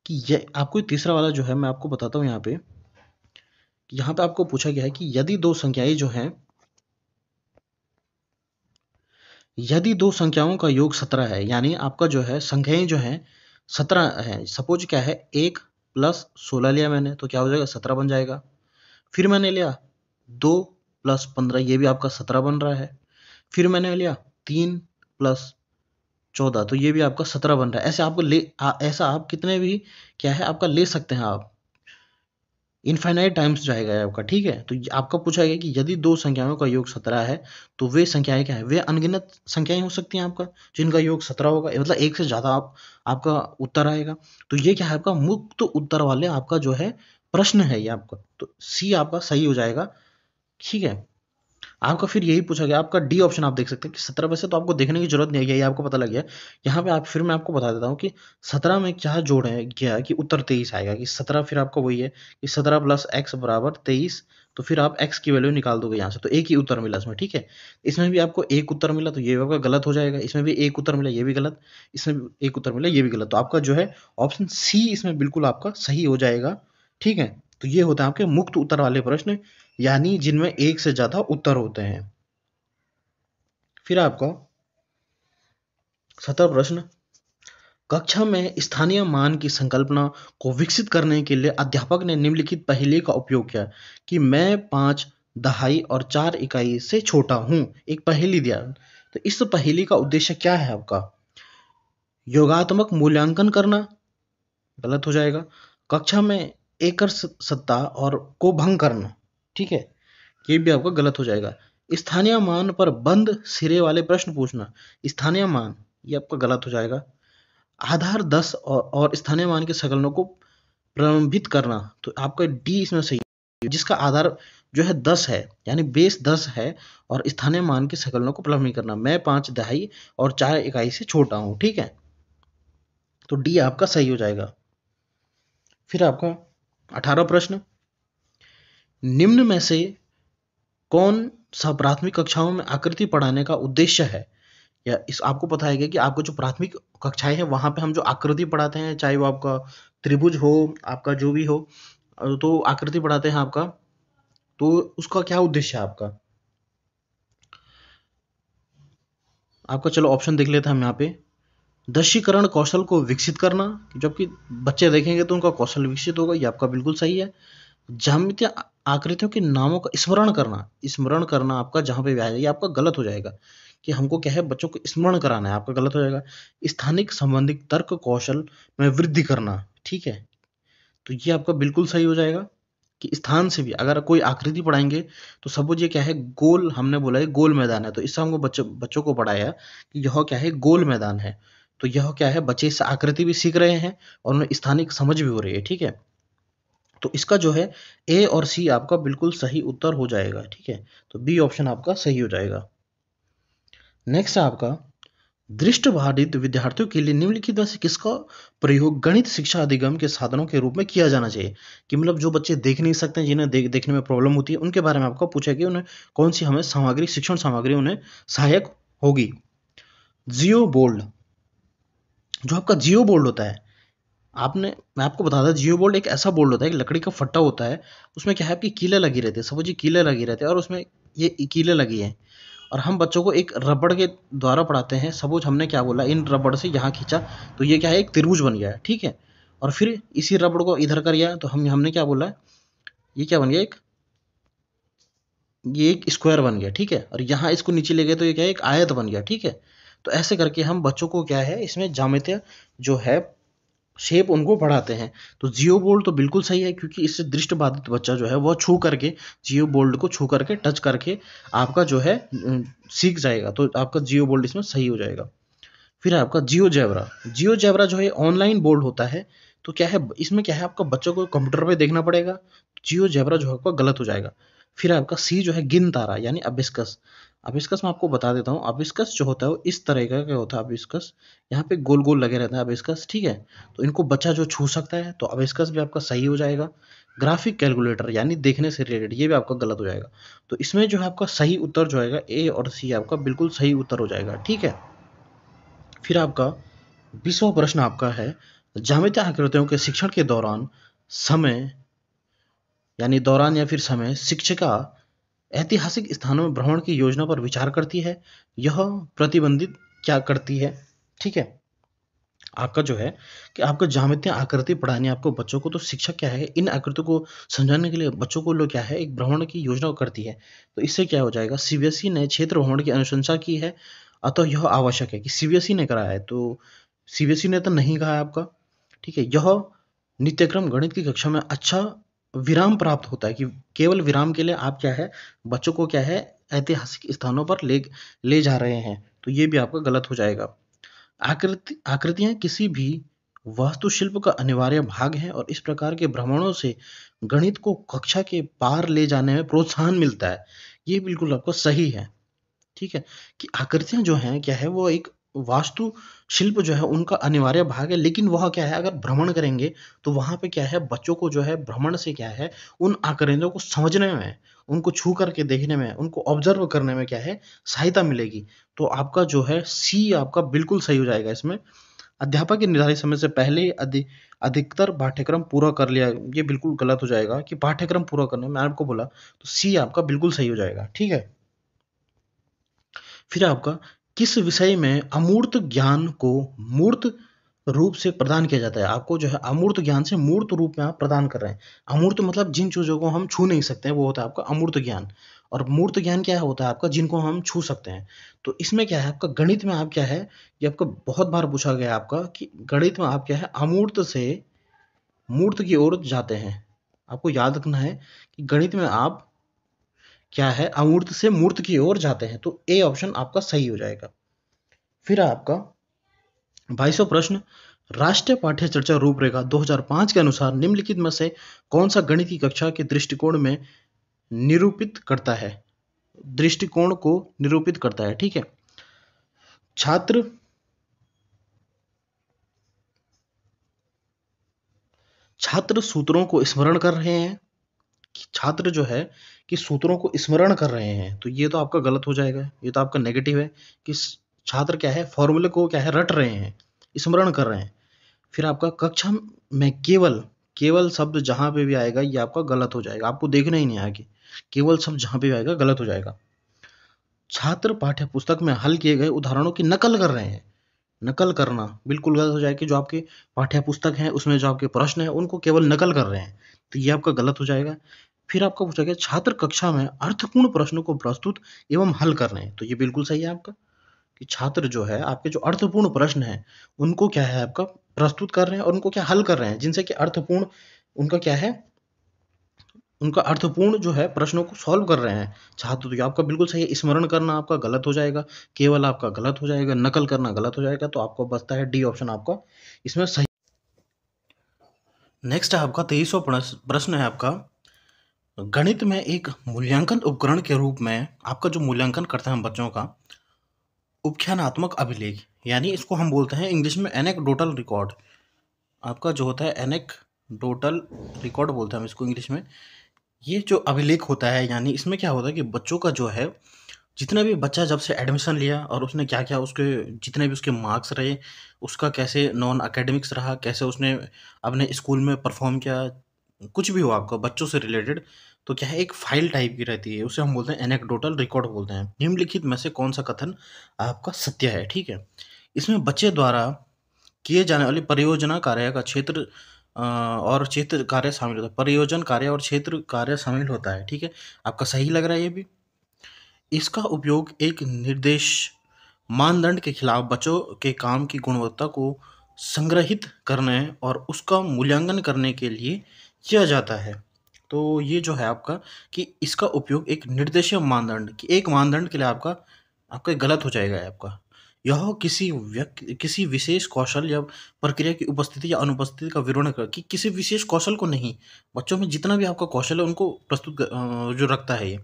कि ये आपको तीसरा वाला जो है मैं आपको बताता हूँ यहाँ पे आपको पूछा गया है कि यदि दो संख्याएं जो हैं यदि दो संख्याओं का योग 17 है, यानी आपका जो है संख्याएं जो है 17 है। सपोज क्या है, 1 प्लस 16 लिया मैंने तो क्या हो जाएगा, 17 बन जाएगा। फिर मैंने लिया 2 प्लस 15, ये भी आपका 17 बन रहा है। फिर मैंने लिया 3 प्लस 14, तो ये भी आपका 17 बन रहा है। ऐसे आपको ऐसा आप कितने भी क्या है आपका ले सकते हैं आप, इनफाइनाइट टाइम्स जाएगा ये आपका, ठीक है। तो आपका पूछा गया कि यदि दो संख्याओं का योग 17 है तो वे संख्याएं क्या है, वे अनगिनत संख्याएं हो सकती हैं आपका जिनका योग 17 होगा, मतलब एक से ज्यादा आपका उत्तर आएगा। तो ये क्या है आपका मुक्त उत्तर वाले आपका जो है प्रश्न है ये आपका, तो सी आपका सही हो जाएगा, ठीक है। आपका फिर यही पूछा गया, आपका डी ऑप्शन आप देख सकते हैं कि 17, वैसे तो आपको देखने की जरूरत नहीं है, ये आपको पता लग गया। यहाँ पे आप फिर मैं आपको बता देता हूँ कि 17 में क्या जोड़ है, क्या है कि उत्तर 23 आएगा, कि 17 फिर आपका वही है कि 17 प्लस एक्स बराबर 23। तो फिर आप x की वैल्यू निकाल दोगे यहाँ से, तो एक ही उत्तर मिला इसमें, ठीक है। इसमें भी आपको एक उत्तर मिला तो ये आपका गलत हो जाएगा, इसमें भी एक उत्तर मिला ये भी गलत, इसमें भी एक उत्तर मिला ये भी गलत, तो आपका जो है ऑप्शन सी इसमें बिल्कुल आपका सही हो जाएगा, ठीक है। तो ये होता है आपके मुक्त उत्तर वाले प्रश्न, यानी जिनमें एक से ज्यादा उत्तर होते हैं। फिर आपका 17 प्रश्न, कक्षा में स्थानीय मान की संकल्पना को विकसित करने के लिए अध्यापक ने निम्नलिखित पहेली का उपयोग किया कि मैं 5 दहाई और 4 इकाई से छोटा हूं। एक पहेली दिया, तो इस पहेली का उद्देश्य क्या है आपका, योगात्मक मूल्यांकन करना, गलत हो जाएगा। कक्षा में एकल सत्ता और को भंग करना, ठीक है, ये भी आपका गलत हो जाएगा। स्थानीय मान पर बंद सिरे वाले प्रश्न पूछना, स्थानीय मान ये आपका गलत हो जाएगा। आधार 10 और स्थानीय मान के संकलनों को प्रारंभित करना, तो आपका डी इसमें सही है, जिसका आधार जो है 10 है, यानी बेस 10 है और स्थानीय मान के संकलनों को प्रारंभित करना, मैं 5 दहाई और 4 इकाई से छोटा हूं, ठीक है। तो डी आपका सही हो जाएगा। फिर आपका 18 प्रश्न, निम्न में से कौन सा प्राथमिक कक्षाओं में आकृति पढ़ाने का उद्देश्य है, या इस आपको पता है कि आपको जो प्राथमिक कक्षाएं हैं वहां पे हम जो आकृति पढ़ाते हैं, चाहे वो आपका त्रिभुज हो, आपका जो भी हो, तो आकृति पढ़ाते हैं आपका, तो उसका क्या उद्देश्य है आपका। आपका चलो ऑप्शन देख लेते हैं हम यहाँ पे, दृश्यीकरण कौशल को विकसित करना, जबकि बच्चे देखेंगे तो उनका कौशल विकसित होगा, ये आपका बिल्कुल सही है। ज्यामितीय आकृतियों के नामों का स्मरण करना, स्मरण करना आपका जहां पे भी आएगा ये आपका गलत हो जाएगा, कि हमको क्या है बच्चों को स्मरण कराना है, आपका गलत हो जाएगा। स्थानिक संबंधित तर्क कौशल में वृद्धि करना, ठीक है, तो ये आपका बिल्कुल सही हो जाएगा, कि स्थान से भी अगर कोई आकृति पढ़ाएंगे तो सपोज ये क्या है गोल, हमने बोला है गोल मैदान है, तो इससे हमको बच्चों को पढ़ाया कि यह क्या है गोल मैदान है, तो यह क्या है बच्चे इससे आकृति भी सीख रहे हैं और उन्हें स्थानिक समझ भी हो रही है, ठीक है। तो इसका जो है ए और सी आपका बिल्कुल सही उत्तर हो जाएगा, ठीक है। तो बी ऑप्शन आपका सही हो जाएगा। नेक्स्ट है आपका, दृष्टिबाधित विद्यार्थियों के लिए निम्नलिखित में से किसका प्रयोग गणित शिक्षा अधिगम के साधनों के रूप में किया जाना चाहिए, कि मतलब जो बच्चे देख नहीं सकते, जिन्हें देखने में प्रॉब्लम होती है, उनके बारे में आपको पूछा कि उन्हें कौन सी हमें सामग्री, शिक्षण सामग्री उन्हें सहायक होगी। जियो बोल्ड, जो आपका जियो बोल्ड होता है, आपने मैं आपको बता दूं जियो बोल्ड एक ऐसा बोल्ड होता है, एक लकड़ी का फट्टा होता है, उसमें क्या है आपकी कीले लगी रहती है, सपोज ये कीले लगी रहते हैं और उसमें ये कीले लगी है, और हम बच्चों को एक रबड़ के द्वारा पढ़ाते हैं। सपोज हमने क्या बोला, इन रबड़ से यहाँ खींचा तो ये क्या है एक त्रिभुज बन गया है, ठीक है। और फिर इसी रबड़ को इधर कर दिया तो हमने क्या बोला, ये क्या बन गया, ये एक स्क्वायर बन गया, ठीक है। और यहाँ इसको नीचे ले गए तो ये क्या है एक आयत बन गया, ठीक है। तो ऐसे करके हम बच्चों को क्या है इसमें ज्यामितीय जो है शेप उनको पढ़ाते हैं। तो जियो बोल्ड तो बिल्कुल सही है, क्योंकि इससे दृष्टिबाधित बच्चा जो है वो छू करके, जियो बोल्ड को छू करके, टच करके आपका जो है सीख जाएगा, तो आपका जियो बोल्ड इसमें सही हो जाएगा। फिर आपका जियो जैबरा, जियो जैबरा जो है ऑनलाइन बोल्ड होता है, तो क्या है इसमें क्या है आपका बच्चों को कंप्यूटर पे देखना पड़ेगा, जियो जैबरा जो है आपका गलत हो जाएगा। फिर आपका सी जो है गिन तारा यानी अबिस्कस, अबिस्कस मैं आपको बता देता हूँ, अबिस्कस जो होता है वो इस तरह का होता है अबिस्कस, यहाँ पे गोल गोल लगे रहता है अबिस्कस, ठीक है। तो इनको बच्चा जो छू सकता है, तो अबिस्कस भी आपका सही हो जाएगा। ग्राफिक कैलकुलेटर यानी देखने से रिलेटेड, ये भी आपका गलत हो जाएगा। तो इसमें जो है आपका सही उत्तर जो आएगा ए और सी आपका बिल्कुल सही उत्तर हो जाएगा, ठीक है। फिर आपका 20वां प्रश्न आपका है, ज्यामितीय आकृतियों के शिक्षण के दौरान समय, यानी दौरान या फिर समय शिक्षिका ऐतिहासिक स्थानों में भ्रमण की योजना पर विचार करती है। यह प्रतिबंधित क्या करती है? ठीक है, आपका जो है कि आपको ज्यामितीय आकृति पढ़ानी है आपको बच्चों को, तो शिक्षक क्या है इन आकृतियों को समझाने के लिए बच्चों को लोग क्या है एक भ्रमण की योजना करती है। तो इससे क्या हो जाएगा, सीबीएसई ने क्षेत्र भ्रमण की अनुशंसा की है, अतः यह आवश्यक है कि सीबीएसई ने कराया है, तो सीबीएसई ने तो नहीं कहा है आपका। ठीक है, यह नित्यक्रम गणित की कक्षा में अच्छा विराम प्राप्त होता है कि केवल विराम के लिए आप क्या है बच्चों को क्या है ऐतिहासिक स्थानों पर ले जा रहे हैं, तो ये भी आपका गलत हो जाएगा। आकृतियां किसी भी वास्तुशिल्प का अनिवार्य भाग हैं और इस प्रकार के भ्रमणों से गणित को कक्षा के पार ले जाने में प्रोत्साहन मिलता है। ये बिल्कुल आपको सही है। ठीक है, कि आकृतियां जो हैं क्या है वो एक वास्तु शिल्प जो है उनका अनिवार्य भाग है, लेकिन वह क्या है अगर भ्रमण करेंगे तो वहां पे क्या है बच्चों को जो है भ्रमण से क्या है उन आकृतियों को समझने में, उनको छू करके देखने में, उनको ऑब्जर्व करने में क्या है सहायता मिलेगी। तो आपका जो है सी आपका बिल्कुल सही हो जाएगा इसमें। अध्यापक के निर्धारित समय से पहले अधिकतर पाठ्यक्रम पूरा कर लिया, ये बिल्कुल गलत हो जाएगा कि पाठ्यक्रम पूरा करने में आपको बोला, तो सी आपका बिल्कुल सही हो जाएगा। ठीक है, फिर आपका किस विषय में अमूर्त ज्ञान को मूर्त रूप से प्रदान किया जाता है? आपको जो है अमूर्त ज्ञान से मूर्त रूप में आप प्रदान कर रहे हैं। अमूर्त मतलब जिन चीजों को हम छू नहीं सकते हैं वो होता है आपका अमूर्त ज्ञान, और मूर्त ज्ञान क्या होता है आपका जिनको हम छू सकते हैं। तो इसमें क्या है आपका गणित में आप क्या है, ये आपको बहुत बार पूछा गया है आपका कि गणित में आप क्या है अमूर्त से मूर्त की ओर जाते हैं। आपको याद रखना है कि गणित में आप क्या है अमूर्त से मूर्त की ओर जाते हैं, तो ए ऑप्शन आपका सही हो जाएगा। फिर आपका 22वां प्रश्न, राष्ट्रीय पाठ्य चर्चा रूपरेखा 2005 के अनुसार निम्नलिखित में से कौन सा गणित की कक्षा के दृष्टिकोण में निरूपित करता है, दृष्टिकोण को निरूपित करता है? ठीक है, छात्र छात्र सूत्रों को स्मरण कर रहे हैं, छात्र जो है कि सूत्रों को स्मरण कर रहे हैं, तो ये तो आपका गलत हो जाएगा, ये तो आपका नेगेटिव है कि छात्र क्या है फॉर्मूले को क्या है रट रहे हैं, स्मरण कर रहे हैं। फिर आपका कक्षा में केवल केवल शब्द जहां पे भी आएगा ये आपका गलत हो जाएगा, आपको देखना ही नहीं आगे, केवल शब्द जहां पे भी आएगा गलत हो जाएगा। छात्र पाठ्य पुस्तक में हल किए गए उदाहरणों की नकल कर रहे हैं, नकल करना बिल्कुल गलत हो जाएगा कि जो आपके पाठ्य पुस्तक है उसमें जो आपके प्रश्न है उनको केवल नकल कर रहे हैं, तो ये आपका गलत हो जाएगा। फिर आपका पूछा गया छात्र कक्षा में अर्थपूर्ण प्रश्नों को प्रस्तुत एवं हल कर रहे हैं, तो ये बिल्कुल सही है आपका कि छात्र जो है आपके जो अर्थपूर्ण प्रश्न है उनको क्या है आपका प्रस्तुत कर रहे हैं और उनको क्या हल कर रहे हैं, जिनसे कि अर्थपूर्ण उनका क्या है उनका अर्थपूर्ण जो है प्रश्नों को सॉल्व कर रहे हैं छात्र, तो ये आपका बिल्कुल सही है। स्मरण करना आपका गलत हो जाएगा, केवल आपका गलत हो जाएगा, नकल करना गलत हो जाएगा, तो आपको बचता है डी ऑप्शन आपका इसमें सही। नेक्स्ट है आपका 23वां प्रश्न है आपका, गणित में एक मूल्यांकन उपकरण के रूप में आपका जो मूल्यांकन करता है बच्चों का उपख्यानात्मक अभिलेख, यानी इसको हम बोलते हैं इंग्लिश में एनेक्डोटल रिकॉर्ड, आपका जो होता है एनेक्डोटल रिकॉर्ड बोलते हैं हम इसको इंग्लिश में। ये जो अभिलेख होता है यानी इसमें क्या होता है कि बच्चों का जो है जितना भी बच्चा जब से एडमिशन लिया और उसने क्या क्या उसके जितने भी उसके मार्क्स रहे, उसका कैसे नॉन एकेडमिक्स रहा, कैसे उसने अपने स्कूल में परफॉर्म किया, कुछ भी हो आपका बच्चों से रिलेटेड, तो क्या है एक फाइल टाइप की रहती है, उसे हम बोलते हैं एनेक्डोटल रिकॉर्ड बोलते हैं। निम्नलिखित में से कौन सा कथन आपका सत्य है? ठीक है, इसमें बच्चे द्वारा किए जाने वाली परियोजना कार्य का क्षेत्र और क्षेत्र कार्य शामिल होता है, परियोजन कार्य और क्षेत्र कार्य शामिल होता है। ठीक है, आपका सही लग रहा है ये भी। इसका उपयोग एक निर्देश मानदंड के खिलाफ बच्चों के काम की गुणवत्ता को संग्रहित करने और उसका मूल्यांकन करने के लिए किया जाता है। तो ये जो है आपका कि इसका उपयोग एक निर्देशीय मानदंड कि एक मानदंड के लिए आपका आपका गलत हो जाएगा आपका। यह किसी विशेष कौशल या प्रक्रिया की उपस्थिति या अनुपस्थिति का विवरण कर कि किसी विशेष कौशल को नहीं, बच्चों में जितना भी आपका कौशल है उनको प्रस्तुत जो रखता है ये।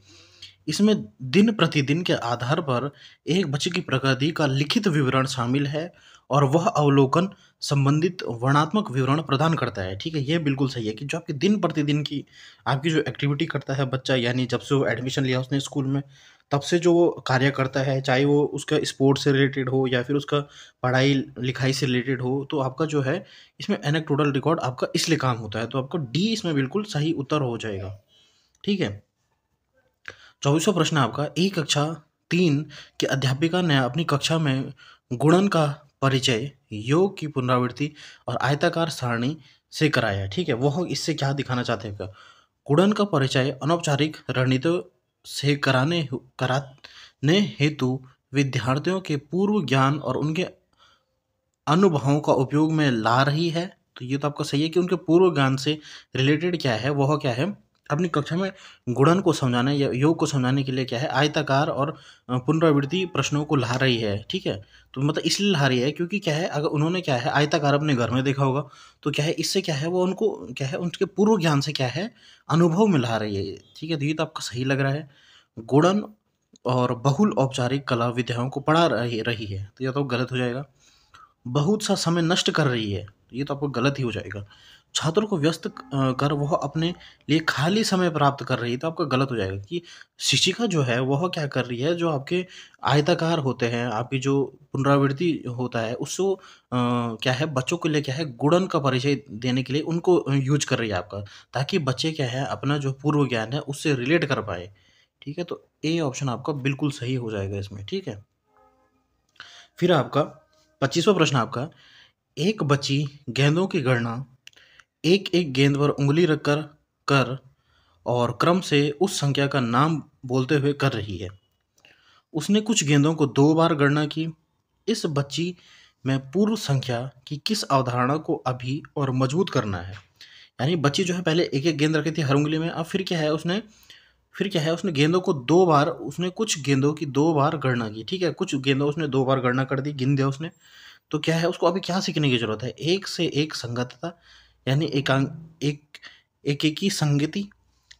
इसमें दिन प्रतिदिन के आधार पर एक बच्चे की प्रगति का लिखित विवरण शामिल है और वह अवलोकन संबंधित वर्णनात्मक विवरण प्रदान करता है। ठीक है, ये बिल्कुल सही है कि जो आपके दिन प्रतिदिन की आपकी जो एक्टिविटी करता है बच्चा, यानी जब से वो एडमिशन लिया उसने स्कूल में तब से जो वो कार्य करता है, चाहे वो उसका स्पोर्ट्स से रिलेटेड हो या फिर उसका पढ़ाई लिखाई से रिलेटेड हो, तो आपका जो है इसमें एनेक्डोटल रिकॉर्ड आपका इसलिए काम होता है, तो आपका डी इसमें बिल्कुल सही उत्तर हो जाएगा। ठीक है, 24वां प्रश्न है आपका, एक कक्षा 3 की अध्यापिका ने अपनी कक्षा में गुणन का परिचय योग की पुनरावृत्ति और आयताकार सारणी से कराया। ठीक है, वह इससे क्या दिखाना चाहते हैं? गुणन का परिचय अनौपचारिक रणनीतियों से कराने हेतु विद्यार्थियों के पूर्व ज्ञान और उनके अनुभवों का उपयोग में ला रही है। तो ये तो आपका सही है कि उनके पूर्व ज्ञान से रिलेटेड क्या है, वह क्या है, अपनी कक्षा में गुणन को समझाने या योग को समझाने के लिए क्या है, आयताकार और पुनरावृत्ति प्रश्नों को ला रही है। ठीक है, तो मतलब इसलिए ला रही है क्योंकि क्या है, अगर उन्होंने क्या है आयताकार अपने घर में देखा होगा, तो क्या है इससे क्या है वो उनको क्या है उनके पूर्व ज्ञान से क्या है अनुभव में ला रही है। ठीक है, तो ये तो आपका सही लग रहा है। गुणन और बहुल औपचारिक कला विद्याओं को पढ़ा रही है, तो यह तो गलत हो जाएगा। बहुत सा समय नष्ट कर रही है, ये तो आपको गलत ही हो जाएगा। छात्रों को व्यस्त कर वह अपने लिए खाली समय प्राप्त कर रही है, तो आपका गलत हो जाएगा कि शिक्षिका जो है वह क्या कर रही है, जो आपके आयताकार होते हैं, आपकी जो पुनरावृत्ति होता है उसको क्या है बच्चों के लिए क्या है गुणन का परिचय देने के लिए उनको यूज कर रही है आपका, ताकि बच्चे क्या है अपना जो पूर्व ज्ञान है उससे रिलेट कर पाए। ठीक है, तो ए ऑप्शन आपका बिल्कुल सही हो जाएगा इसमें। ठीक है, फिर आपका 25वां प्रश्न आपका, एक बच्ची गेंदों की गणना एक एक गेंद पर उंगली रखकर कर और क्रम से उस संख्या का नाम बोलते हुए कर रही है। उसने कुछ गेंदों को 2 बार गणना की। इस बच्ची में पूर्व संख्या की किस अवधारणा को अभी और मजबूत करना है? यानी बच्ची जो है पहले एक एक गेंद रखी थी हर उंगली में, अब फिर क्या है उसने गेंदों को 2 बार, उसने कुछ गेंदों की 2 बार गणना की। ठीक है, कुछ गेंदों उसने 2 बार गणना कर दी, गिन दिया उसने। तो क्या है उसको अभी क्या सीखने की ज़रूरत है? एक से एक संगतता, यानी एक एकेकी संगति।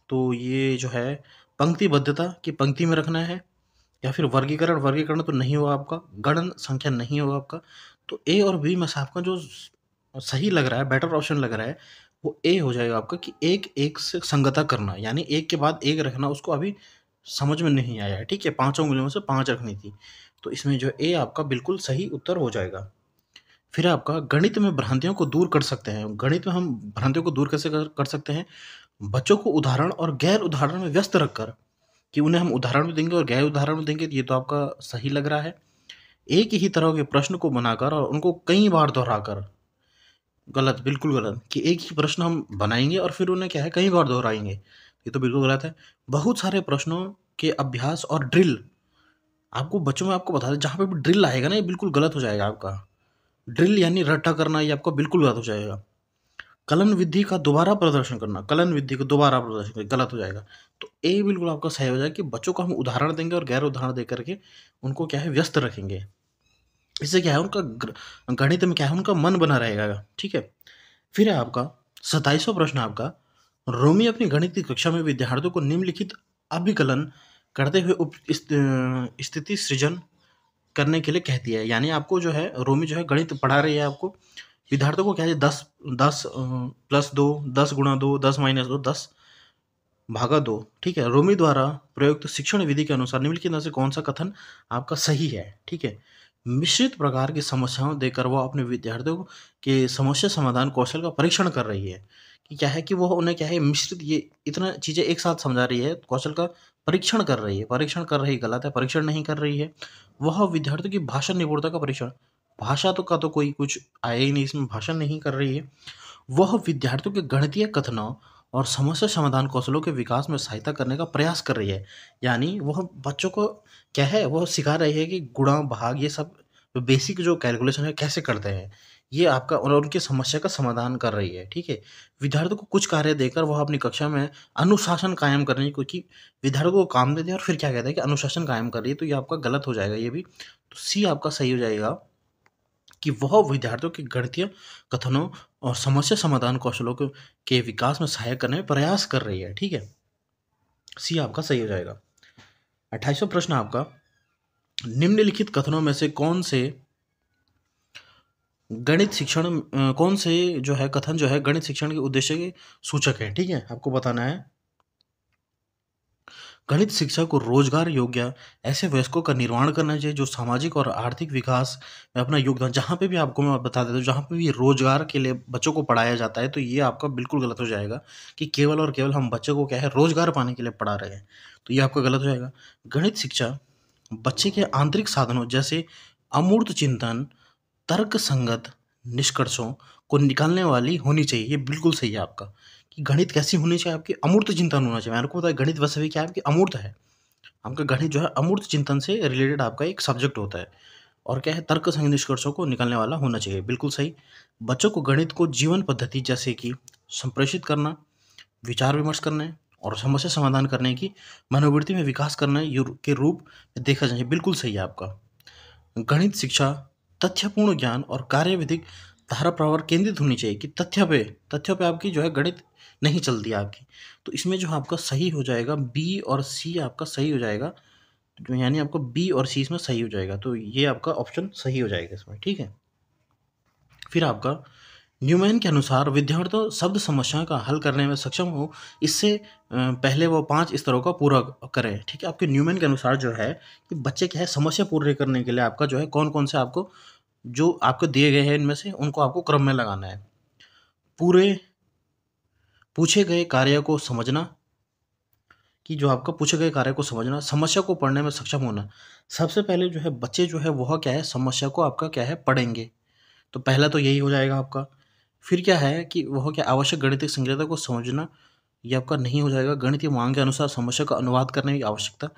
तो ये जो है पंक्तिबद्धता कि पंक्ति में रखना है, या फिर वर्गीकरण, वर्गीकरण तो नहीं होगा आपका, गणन संख्या नहीं होगा आपका। तो ए और बी में से आपका जो सही लग रहा है, बेटर ऑप्शन लग रहा है, वो ए हो जाएगा आपका कि एक एक से संगता करना, यानी एक के बाद एक रखना, उसको अभी समझ में नहीं आया है। ठीक है, पांचों उंगलियों से 5 रखनी थी, तो इसमें जो ए आपका बिल्कुल सही उत्तर हो जाएगा। फिर आपका गणित में भ्रांतियों को दूर कर सकते हैं। गणित में हम भ्रांतियों को दूर कैसे कर सकते हैं? बच्चों को उदाहरण और गैर उदाहरण में व्यस्त रखकर, कि उन्हें हम उदाहरण भी देंगे और गैर उदाहरण भी देंगे, ये तो आपका सही लग रहा है। एक ही तरह के प्रश्न को बनाकर और उनको कई बार दोहराकर, गलत, बिल्कुल गलत, कि एक ही प्रश्न हम बनाएंगे और फिर उन्हें क्या है कई बार दोहराएंगे, ये तो बिल्कुल गलत है। बहुत सारे प्रश्नों के अभ्यास और ड्रिल, आपको बच्चों में आपको बता दें जहाँ पे भी ड्रिल आएगा ना, ये बिल्कुल गलत हो जाएगा आपका। ड्रिल यानी रट्टा करना, ये आपका बिल्कुल गलत हो जाएगा। कलन विधि का दोबारा प्रदर्शन करना, कलन विधि को दोबारा प्रदर्शन करना, गलत हो जाएगा। तो ए बिल्कुल आपका सही हो जाएगा कि बच्चों को हम उदाहरण देंगे और गैर उदाहरण दे करके उनको क्या है व्यस्त रखेंगे। इससे क्या है उनका गणित में क्या है उनका मन बना रहेगा। ठीक है, फिर है आपका 27वां प्रश्न आपका, रोमी अपनी गणित की कक्षा में विद्यार्थियों को निम्नलिखित अभिकलन करते हुए स्थिति सृजन करने के लिए कहती है। यानी आपको जो है रोमी जो है गणित पढ़ा रही है आपको, विद्यार्थियों को क्या है 10 10 प्लस 2, 10 गुणा 2, 10 माइनस 2, 10 भागा 2। ठीक है, रोमी द्वारा प्रयुक्त शिक्षण विधि के अनुसार निम्नलिखित में से कौन सा कथन आपका सही है? ठीक है, मिश्रित प्रकार की समस्याओं देकर वह अपने विद्यार्थियों के समस्या समाधान कौशल का परीक्षण कर रही है। कि क्या है कि वह उन्हें क्या है मिश्रित, ये इतना चीज़ें एक साथ समझा रही है, कौशल का परीक्षण कर रही है। परीक्षण कर रही गलत है, परीक्षण नहीं कर रही है। वह विद्यार्थियों की भाषा निपुणता का परीक्षण, भाषा तो का तो कोई कुछ आया ही नहीं इसमें, भाषण नहीं कर रही है। वह विद्यार्थियों के गणितीय कथनों और समस्या समाधान कौशलों के विकास में सहायता करने का प्रयास कर रही है। यानी वह बच्चों को क्या है वह सिखा रही है कि गुणा भाग ये सब बेसिक जो कैलकुलेशन है कैसे करते हैं, ये आपका, और उनकी समस्या का समाधान कर रही है। ठीक है, विद्यार्थियों को कुछ कार्य देकर वह अपनी कक्षा में अनुशासन कायम करने की, क्योंकि विद्यार्थियों को काम देते हैं और फिर क्या कहते हैं कि अनुशासन कायम कर रही है, तो ये आपका गलत हो जाएगा ये भी। तो सी आपका सही हो जाएगा कि वह विद्यार्थियों के गणितीय कथनों और समस्या समाधान कौशलों के विकास में सहायक करने में प्रयास कर रही है। ठीक है, सी आपका सही हो जाएगा। 28वां प्रश्न आपका, निम्नलिखित कथनों में से कौन से जो है कथन जो है गणित शिक्षण के उद्देश्य के सूचक है? ठीक है, आपको बताना है। गणित शिक्षा को रोजगार योग्य ऐसे वयस्कों का निर्माण करना चाहिए जो सामाजिक और आर्थिक विकास में अपना योगदान, जहाँ पे भी आपको मैं बता देता हूँ, जहाँ पे भी रोजगार के लिए बच्चों को पढ़ाया जाता है तो ये आपका बिल्कुल गलत हो जाएगा कि केवल और केवल हम बच्चों को क्या है रोजगार पाने के लिए पढ़ा रहे हैं, तो ये आपका गलत हो जाएगा। गणित शिक्षा बच्चे के आंतरिक साधनों जैसे अमूर्त चिंतन, तर्क संगत निष्कर्षों को निकालने वाली होनी चाहिए। ये बिल्कुल सही है आपका कि गणित कैसी होनी चाहिए, आपकी अमूर्त चिंतन होना चाहिए। मैंने आपको बताया गणित वैसे भी क्या है, आपकी अमूर्त है। आपका गणित जो है अमूर्त चिंतन से रिलेटेड आपका एक सब्जेक्ट होता है और क्या है तर्क संगत निष्कर्षों को निकालने वाला होना चाहिए, बिल्कुल सही। बच्चों को गणित को जीवन पद्धति जैसे कि संप्रेषित करना, विचार विमर्श करने और समस्या समाधान करने की मनोवृत्ति में विकास करने के रूप में देखा जाए, बिल्कुल सही है आपका। गणित शिक्षा तथ्यपूर्ण ज्ञान और कार्यविधिक धारा प्रवाह केंद्रित होनी चाहिए कि तथ्यों पे आपकी जो है गणित नहीं चलती है आपकी। तो इसमें जो आपका सही हो जाएगा बी और सी आपका सही हो जाएगा, तो यानी आपको बी और सी इसमें सही हो जाएगा, तो ये आपका ऑप्शन सही हो जाएगा इसमें, ठीक है। फिर आपका न्यूमैन के अनुसार विद्यार्थी शब्द समस्याओं का हल करने में सक्षम हो, इससे पहले वो 5 स्तरों का पूरा करें, ठीक है। आपके न्यूमैन के अनुसार जो है कि बच्चे क्या है समस्या पूरी करने के लिए आपका जो है कौन-कौन से आपको जो आपको दिए गए हैं इनमें से उनको आपको क्रम में लगाना है। पूरे पूछे गए कार्य को समझना, कि जो आपका पूछे गए कार्य को समझना, समस्या को पढ़ने में सक्षम होना। सबसे पहले जो है बच्चे जो है वह क्या है समस्या को आपका क्या है पढ़ेंगे, तो पहला तो यही हो जाएगा आपका। फिर क्या है कि वह क्या आवश्यक गणितीय संकेतों को समझना, ये आपका नहीं हो जाएगा। गणितीय मांग के अनुसार समस्या का अनुवाद करने की आवश्यकता।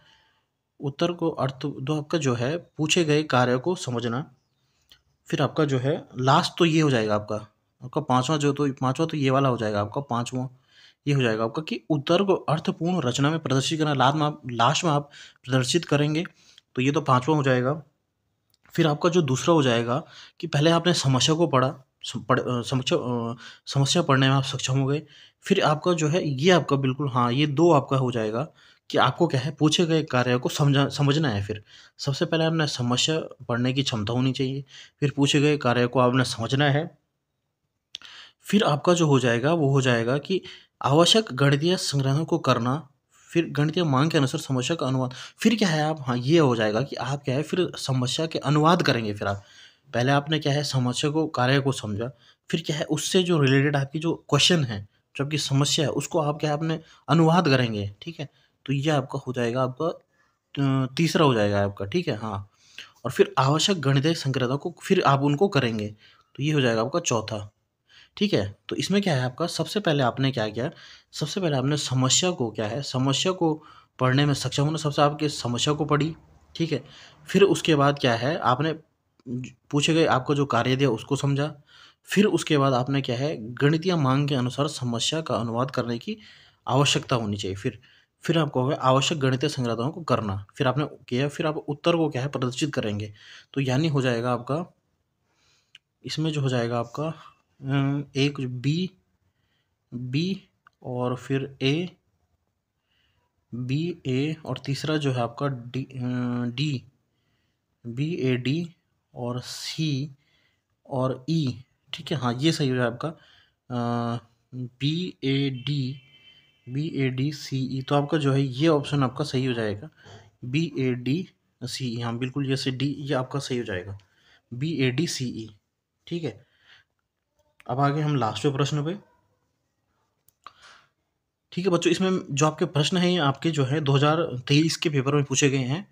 उत्तर को अर्थ दो आपका जो है पूछे गए कार्य को समझना। फिर आपका जो है लास्ट तो ये हो जाएगा आपका पाँचवा तो ये वाला हो जाएगा आपका पाँचवा, ये हो जाएगा आपका कि उत्तर को अर्थपूर्ण रचना में प्रदर्शित करना। लास्ट में आप प्रदर्शित करेंगे, तो ये तो पाँचवा हो जाएगा। फिर आपका जो दूसरा हो जाएगा कि पहले आपने समस्या को पढ़ा, समस्या पढ़ने में आप सक्षम हो गए। फिर आपका जो है ये आपका बिल्कुल हाँ, ये 2 आपका हो जाएगा कि आपको क्या है पूछे गए कार्य को समझना है। फिर सबसे पहले आपने समस्या पढ़ने की क्षमता होनी चाहिए, फिर पूछे गए कार्य को आपने समझना है। फिर आपका जो हो जाएगा वो हो जाएगा कि आवश्यक गणितीय संग्रहों को करना, फिर गणितीय मांग के अनुसार समस्या का अनुवाद। फिर क्या है आप हाँ, ये हो जाएगा कि आप क्या है फिर समस्या के अनुवाद करेंगे। फिर आप पहले आपने क्या है समस्या को कार्य को समझा, फिर क्या है उससे जो रिलेटेड आपकी जो क्वेश्चन है, जो आपकी समस्या है उसको आप क्या है आपने अनुवाद करेंगे, ठीक है। तो ये आपका हो जाएगा आपका तीसरा हो जाएगा आपका, ठीक है हाँ। और फिर आवश्यक गणितीय संग्रहों को फिर आप उनको करेंगे, तो ये हो जाएगा आपका चौथा, ठीक है। तो इसमें क्या है आपका सबसे पहले आपने क्या किया, सबसे पहले आपने समस्या को क्या है समस्या को पढ़ने में सक्षम होना, सबसे आपकी समस्या को पढ़ी, ठीक है। फिर उसके बाद क्या है आपने पूछे गए आपको जो कार्य दिया उसको समझा। फिर उसके बाद आपने क्या है गणितीय मांग के अनुसार समस्या का अनुवाद करने की आवश्यकता होनी चाहिए। फिर आपको होगा आवश्यक गणितीय संग्रहों को करना, फिर आपने किया, फिर आप उत्तर को क्या है प्रदर्शित करेंगे। तो यानी हो जाएगा आपका इसमें जो हो जाएगा आपका एक बी बी और फिर बी ए और तीसरा जो है आपका डी बी ए डी और सी और ई, ठीक है हाँ ये सही हो जाएगा आपका बी ए डी सी ई। तो आपका जो है ये ऑप्शन आपका सही हो जाएगा BAD CE, हाँ बिल्कुल ये से डी ये आपका सही हो जाएगा BADCE, ठीक है। अब आगे हम लास्ट प्रश्न पे, ठीक है बच्चों। इसमें जो आपके प्रश्न हैं ये आपके जो है 2023 के पेपर में पूछे गए हैं।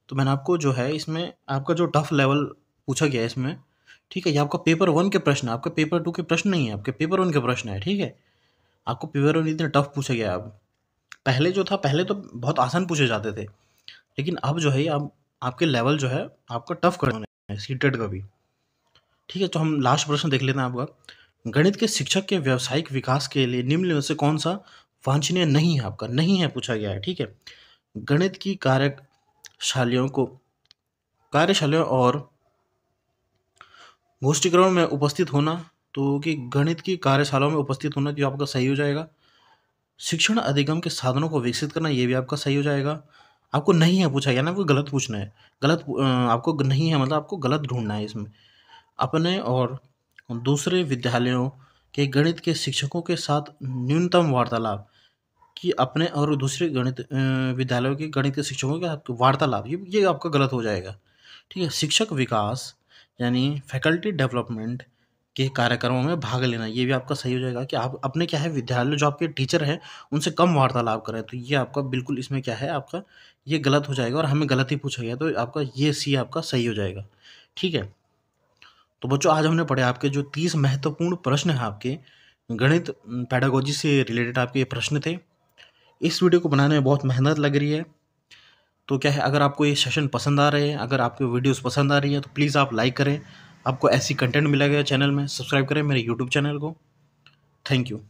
तो मैंने आपको जो है इसमें आपका जो टफ लेवल पूछा गया है इसमें, ठीक है। ये आपका पेपर 1 के प्रश्न, आपके पेपर 2 के प्रश्न नहीं है, आपके पेपर 1 के प्रश्न है, ठीक है। आपको पेपर 1 इतने टफ पूछा गया है। अब पहले जो था पहले तो बहुत आसान पूछे जाते थे, लेकिन अब जो है आप आपके लेवल जो है आपका टफ करना है सीटेट का भी, ठीक है। तो हम लास्ट प्रश्न देख लेते हैं आपका। गणित के शिक्षक के व्यावसायिक विकास के लिए निम्न में से कौन सा वांछनीय नहीं है, आपका नहीं है पूछा गया है, ठीक है। गणित की कार्यशालाओं और गोष्ठीकरण में उपस्थित होना, तो कि गणित की कार्यशालाओं में उपस्थित होना जो आपका सही हो जाएगा। शिक्षण अधिगम के साधनों को विकसित करना, ये भी आपका सही हो जाएगा। आपको नहीं है पूछा गया ना, आपको गलत पूछना है, आपको नहीं है मतलब आपको गलत ढूंढना है इसमें। अपने और दूसरे विद्यालयों के गणित के शिक्षकों के साथ न्यूनतम वार्तालाप, कि अपने और दूसरे गणित विद्यालयों के गणित के शिक्षकों के साथ वार्तालाप, ये आपका गलत हो जाएगा। ठीक है, शिक्षक विकास यानी फैकल्टी डेवलपमेंट के कार्यक्रमों में भाग लेना, ये भी आपका सही हो जाएगा कि आप अपने क्या है विद्यालय जो आपके टीचर हैं उनसे कम वार्तालाप करें। तो ये आपका बिल्कुल इसमें क्या है आपका ये गलत हो जाएगा और हमें गलत ही पूछा गया, तो आपका ये सी आपका सही हो जाएगा। ठीक है, तो बच्चों आज हमने पढ़े आपके जो 30 महत्वपूर्ण प्रश्न हैं आपके गणित पेडागोजी से रिलेटेड आपके ये प्रश्न थे। इस वीडियो को बनाने में बहुत मेहनत लग रही है। तो क्या है, अगर आपको ये सेशन पसंद आ रहे हैं, अगर आपको वीडियोस पसंद आ रही है तो प्लीज़ आप लाइक करें। आपको ऐसी कंटेंट मिलेगा चैनल में, सब्सक्राइब करें मेरे यूट्यूब चैनल को। Thank you.